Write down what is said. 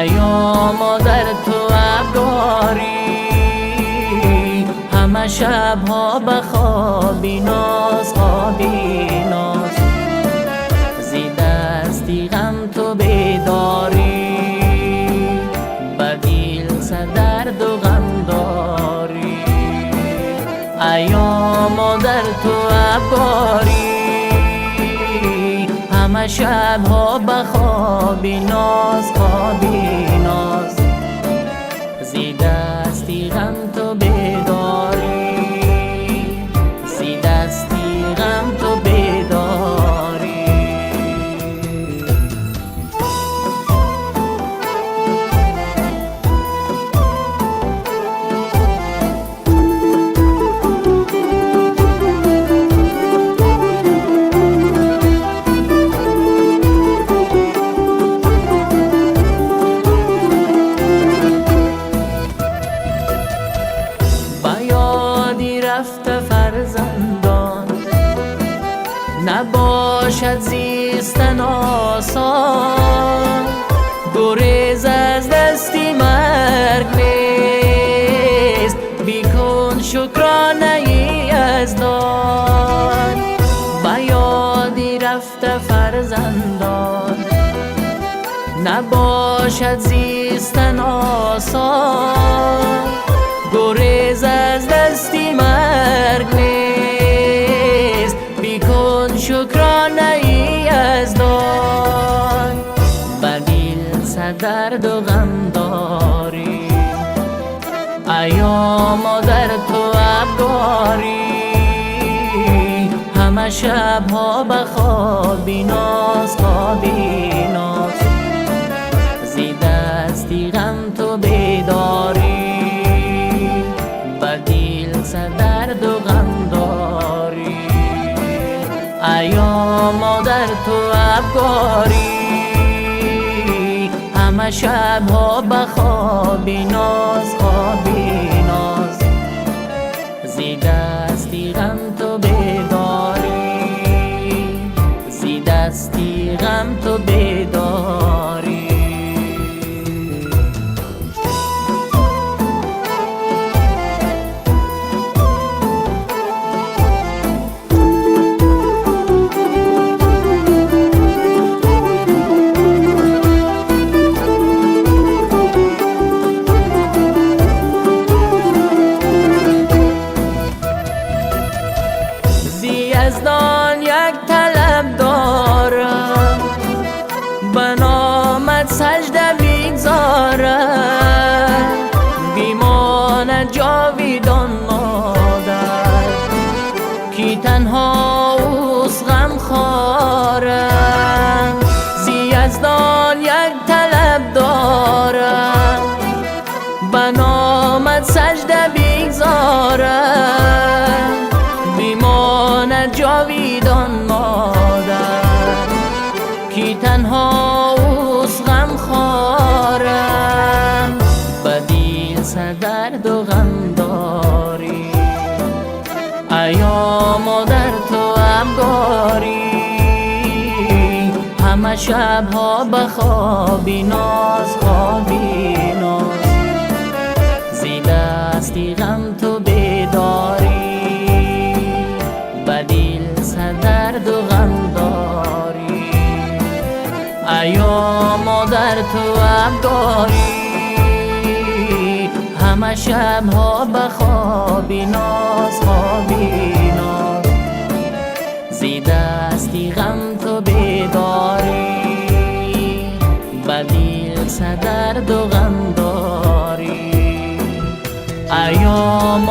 ایام در تو ابراری، همه شبها به خوابی ناز خوابی ناز. زی دستی غم تو بیداری، به دل سر درد و غم داری. ایام در تو ابراری، همه شبها به خوابی ناز خوابی ناز. زی دستی غم تو بیداری، زی دستی غم تو بیداری. رفته فرزندان، نباشد زیستن آسان. گریز از دستی مرگ نیست، بیکن شکرانه ای از دان. به یادی رفته فرزندان، نباشد زیستن آسان. گریز از دستی مرگ نیست، بیکن شکرانه ای از دان. به دل سر درد و غم داری، ایام در تو ابراری. همه شبها به خوابی ناز خوابی ناز. زی دستی غم تو بیداری، به دل سر درد و غم داری. ایام در تو ابراری، همه شبها به خوابی ناز خوابی ناز. زی دستی غم تو بیداری، زی دستی غم تو بیداری. یزدان یک طلب دارم، به نامت سجده میگذارم. بیماند جاویدان مادر، کی تنها اوست غم خوارم. زی یزدان یک طلب دارم، به نامت سجده میگذارم. بیماند جاویدان مادر، کی تنها اوست غم خوارم. به دل سر درد و غم داری، ایام در تو ابراری. همه شبها به خوابی ناز خوابی ناز. زی دستی غم تو بیداری، به دل سر درد و غم داری. ایام در تو ابراری، همه شبها به خوابی ناز خوابی ناز. زی دستی غم تو بیداری، به دل سر درد و غم داری. ایام